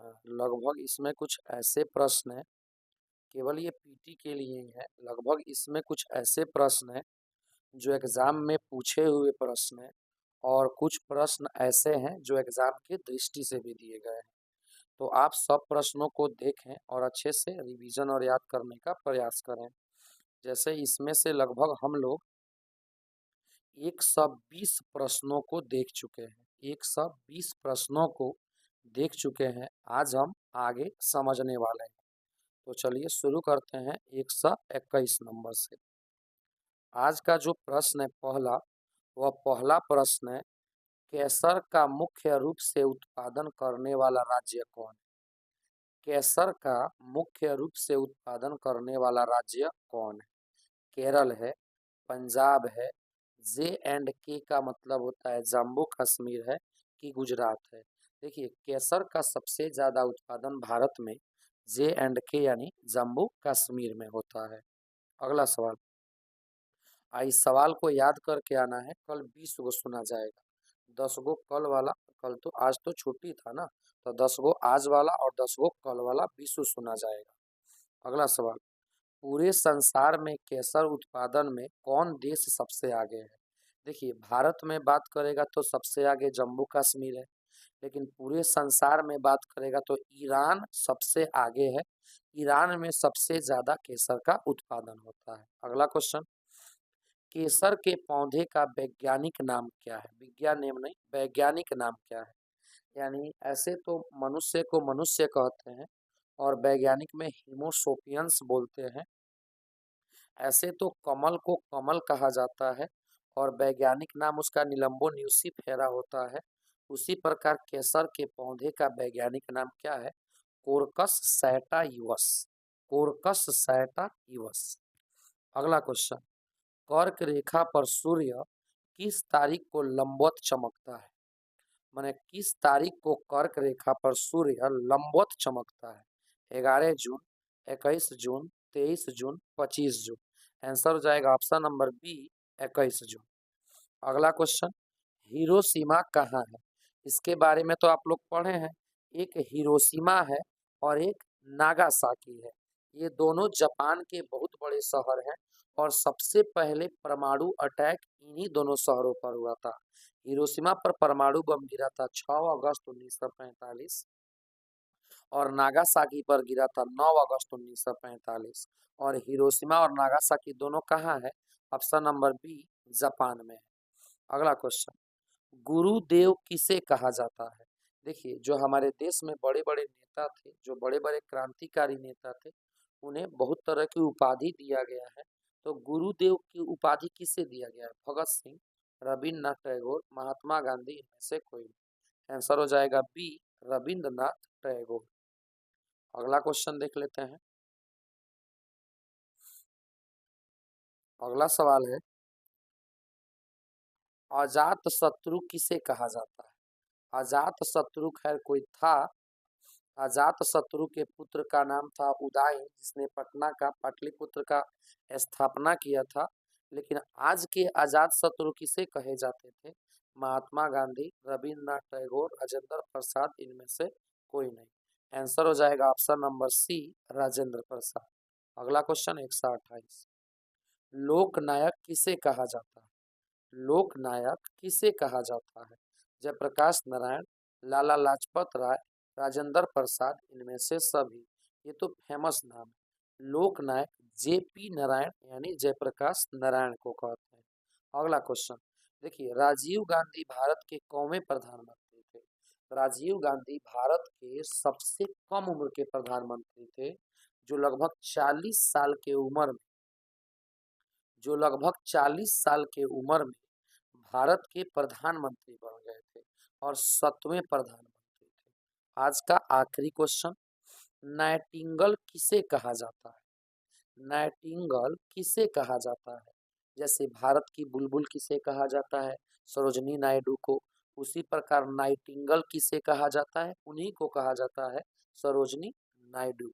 लगभग इसमें कुछ ऐसे प्रश्न हैं, केवल ये पीटी के लिए ही है। लगभग इसमें कुछ ऐसे प्रश्न हैं जो एग्जाम में पूछे हुए प्रश्न हैं, और कुछ प्रश्न ऐसे हैं जो एग्जाम की दृष्टि से भी दिए गए हैं। तो आप सब प्रश्नों को देखें और अच्छे से रिवीजन और याद करने का प्रयास करें। जैसे इसमें से लगभग हम लोग 120 प्रश्नों को देख चुके हैं। 120 प्रश्नों को देख चुके हैं। आज हम आगे समझने वाले हैं। तो चलिए शुरू करते हैं 121 नंबर से। आज का जो प्रश्न है वह पहला प्रश्न है, केसर का मुख्य रूप से उत्पादन करने वाला राज्य कौन है? केसर का मुख्य रूप से उत्पादन करने वाला राज्य कौन है? केरल है, पंजाब है, J&K का मतलब होता है जम्मू कश्मीर है, कि गुजरात है। देखिए, केसर का सबसे ज्यादा उत्पादन भारत में J&K यानी जम्मू कश्मीर में होता है। अगला सवाल, इस सवाल को याद करके आना है। कल 20 गो सुना जाएगा, 10 गो कल वाला। कल तो आज तो छुट्टी था ना, तो 10 गो आज वाला और 10 गो कल वाला 20 सुना जाएगा। अगला सवाल, पूरे संसार में केसर उत्पादन में कौन देश सबसे आगे है? देखिए, भारत में बात करेगा तो सबसे आगे जम्मू कश्मीर है, लेकिन पूरे संसार में बात करेगा तो ईरान सबसे आगे है। ईरान में सबसे ज्यादा केसर का उत्पादन होता है। अगला क्वेश्चन, केसर के पौधे का वैज्ञानिक नाम क्या है? विज्ञान नेम नहीं, वैज्ञानिक नाम क्या है? यानी ऐसे तो मनुष्य को मनुष्य कहते हैं और वैज्ञानिक में हिमोसोपियंस बोलते हैं। ऐसे तो कमल को कमल कहा जाता है और वैज्ञानिक नाम उसका निलंबो न्यूसिफेरा होता है। उसी प्रकार केसर के पौधे का वैज्ञानिक नाम क्या है? कोरकस सैटाइवस। कोरकस सैटाइवस। अगला क्वेश्चन, कर्क रेखा पर सूर्य किस तारीख को लंबवत चमकता है? माने किस तारीख को कर्क रेखा पर सूर्य लंबवत चमकता है? 11 जून, 21 जून, 23 जून, 25 जून। आंसर हो जाएगा ऑप्शन नंबर बी, 21 जून। अगला क्वेश्चन, हिरोशिमा कहाँ है? इसके बारे में तो आप लोग पढ़े हैं। एक हिरोशिमा है और एक नागासाकी है। ये दोनों जापान के बहुत बड़े शहर हैं और सबसे पहले परमाणु अटैक इन्हीं दोनों शहरों पर हुआ था। हिरोशिमा पर परमाणु बम गिरा था 6 अगस्त 1945 और नागासाकी पर गिरा था 9 अगस्त 1945। और हिरोशिमा और नागासाकी दोनों कहाँ है? ऑप्शन नंबर बी, जापान में है। अगला क्वेश्चन, गुरुदेव किसे कहा जाता है? देखिए, जो हमारे देश में बड़े बड़े नेता थे, जो बड़े बड़े क्रांतिकारी नेता थे, उन्हें बहुत तरह की उपाधि दिया गया है। तो गुरुदेव की उपाधि किसे दिया गया है? भगत सिंह, रविन्द्रनाथ टैगोर, महात्मा गांधी, इनमें से कोई। आंसर हो जाएगा बी, रविन्द्रनाथ टैगोर। अगला क्वेश्चन देख लेते हैं। अगला सवाल है, अजात शत्रु किसे कहा जाता है? अजात शत्रु खैर कोई था। अजात शत्रु के पुत्र का नाम था उदयन, जिसने पटना का पाटलिपुत्र का स्थापना किया था। लेकिन आज के अजात शत्रु किसे कहे जाते थे? महात्मा गांधी, रविन्द्रनाथ टैगोर, राजेंद्र प्रसाद, इनमें से कोई नहीं। आंसर हो जाएगा option number C, Rajendra Prasad. अगला क्वेश्चन 128, लोकनायक किसे कहा जाता है? लोकनायक किसे कहा जाता है? जयप्रकाश नारायण, लाला लाजपत राय, राजेंद्र प्रसाद, इनमें से सभी। ये तो फेमस नाम है। लोकनायक JP नारायण यानी जयप्रकाश नारायण को कहते हैं। अगला क्वेश्चन देखिए, राजीव गांधी भारत के कौन प्रधानमंत्री थे? राजीव गांधी भारत के सबसे कम उम्र के प्रधानमंत्री थे, जो लगभग 40 साल के उम्र में जो लगभग 40 साल के उम्र में भारत के प्रधानमंत्री बन गए थे और 7वें प्रधानमंत्री थे। आज का आखिरी क्वेश्चन, नाइटिंगेल किसे कहा जाता है? नाइटिंगेल किसे कहा जाता है? जैसे भारत की बुलबुल किसे कहा जाता है? सरोजनी नायडू को। उसी प्रकार नाइटिंगेल किसे कहा जाता है? उन्हीं को कहा जाता है, सरोजनी नायडू।